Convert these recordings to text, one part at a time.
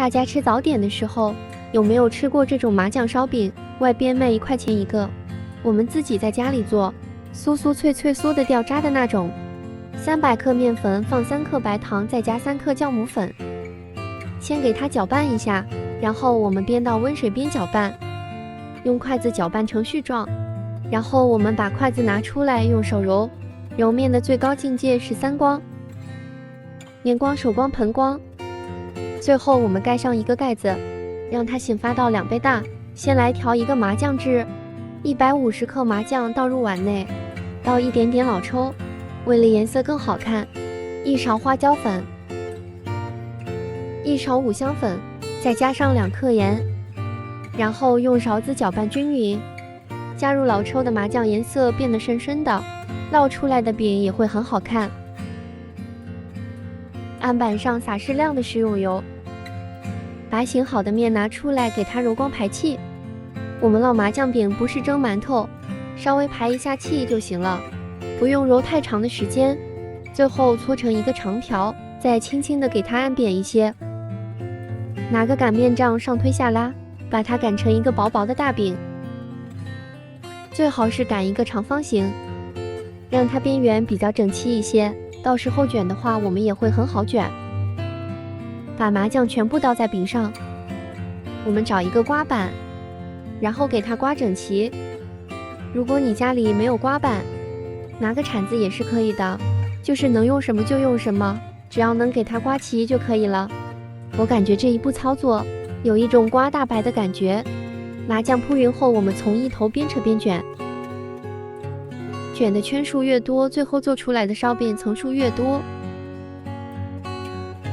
大家吃早点的时候，有没有吃过这种麻酱烧饼？外边卖1块钱一个，我们自己在家里做，酥酥脆脆缩得掉渣的那种。300克面粉，放3克白糖，再加3克酵母粉，先给它搅拌一下，然后我们边倒温水边搅拌，用筷子搅拌成絮状，然后我们把筷子拿出来，用手揉。揉面的最高境界是3光，面光、手光、盆光。最后我们盖上一个盖子，让它醒发到2倍大。先来调一个麻酱汁，150克麻酱倒入碗内，倒一点点老抽，为了颜色更好看，1勺花椒粉，1勺五香粉，再加上2克盐，然后用勺子搅拌均匀。加入老抽的麻酱颜色变得深深的，烙出来的饼也会很好看。案板上撒适量的食用油，把醒好的面拿出来，给它揉光排气。我们烙麻酱饼不是蒸馒头，稍微排一下气就行了，不用揉太长的时间。最后搓成一个长条，再轻轻的给它按扁一些。拿个擀面杖上推下拉，把它擀成一个薄薄的大饼，最好是擀一个长方形，让它边缘比较整齐一些，到时候卷的话我们也会很好卷。把麻酱全部倒在饼上，我们找一个刮板，然后给它刮整齐。如果你家里没有刮板，拿个铲子也是可以的，就是能用什么就用什么，只要能给它刮齐就可以了。我感觉这一步操作有一种刮大白的感觉。麻酱铺匀后，我们从一头边扯边卷，卷的圈数越多，最后做出来的烧饼层数越多。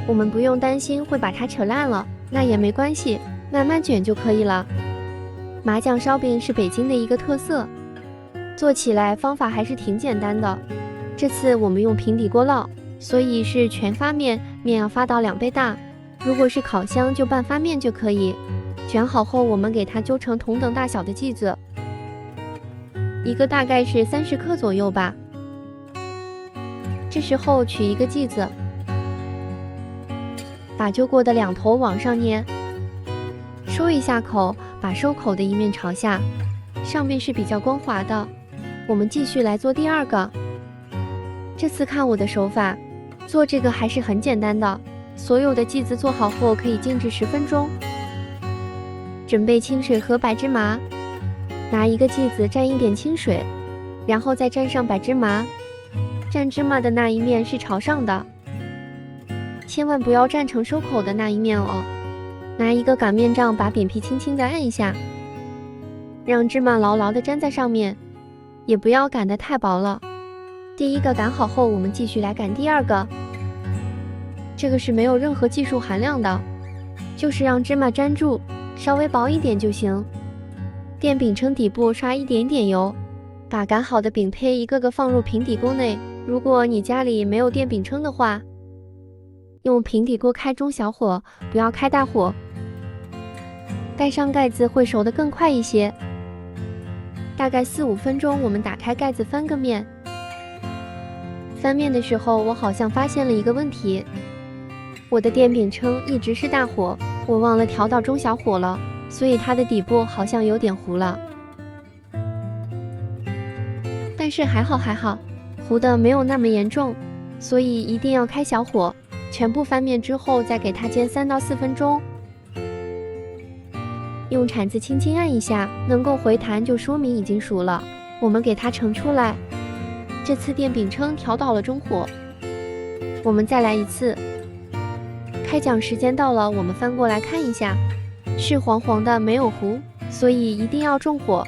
我们不用担心会把它扯烂了，那也没关系，慢慢卷就可以了。麻酱烧饼是北京的一个特色，做起来方法还是挺简单的。这次我们用平底锅烙，所以是全发面，面要发到2倍大。如果是烤箱就半发面就可以。卷好后，我们给它揪成同等大小的剂子，一个大概是30克左右吧。这时候取一个剂子，把揪过的2头往上捏，收一下口，把收口的一面朝下，上面是比较光滑的。我们继续来做第2个。这次看我的手法，做这个还是很简单的。所有的剂子做好后可以静置10分钟。准备清水和白芝麻，拿一个剂子蘸一点清水，然后再蘸上白芝麻。蘸芝麻的那一面是朝上的，千万不要蘸成收口的那一面哦。拿一个擀面杖把扁皮轻轻地按一下，让芝麻牢牢地粘在上面，也不要擀得太薄了。第1个擀好后，我们继续来擀第2个。这个是没有任何技术含量的，就是让芝麻粘住，稍微薄一点就行。垫饼铛底部刷一点点油，把擀好的饼胚一个个放入平底锅内。如果你家里没有垫饼铛的话，用平底锅开中小火，不要开大火。盖上盖子会熟得更快一些。大概4-5分钟，我们打开盖子翻个面。翻面的时候，我好像发现了一个问题，我的电饼铛一直是大火，我忘了调到中小火了，所以它的底部好像有点糊了。但是还好，糊的没有那么严重，所以一定要开小火。全部翻面之后，再给它煎3到4分钟。用铲子轻轻按一下，能够回弹就说明已经熟了。我们给它盛出来。这次电饼铛调到了中火，我们再来一次。开讲时间到了，我们翻过来看一下，是黄黄的，没有糊，所以一定要重火。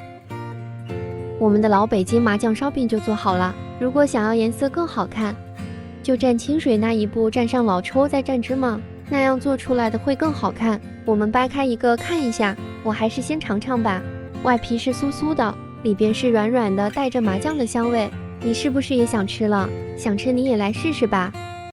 我们的老北京麻酱烧饼就做好了。如果想要颜色更好看，就蘸清水那一步蘸上老抽，再蘸芝麻，那样做出来的会更好看。我们掰开一个看一下，我还是先尝尝吧。外皮是酥酥的，里边是软软的，带着麻酱的香味。你是不是也想吃了？想吃你也来试试吧。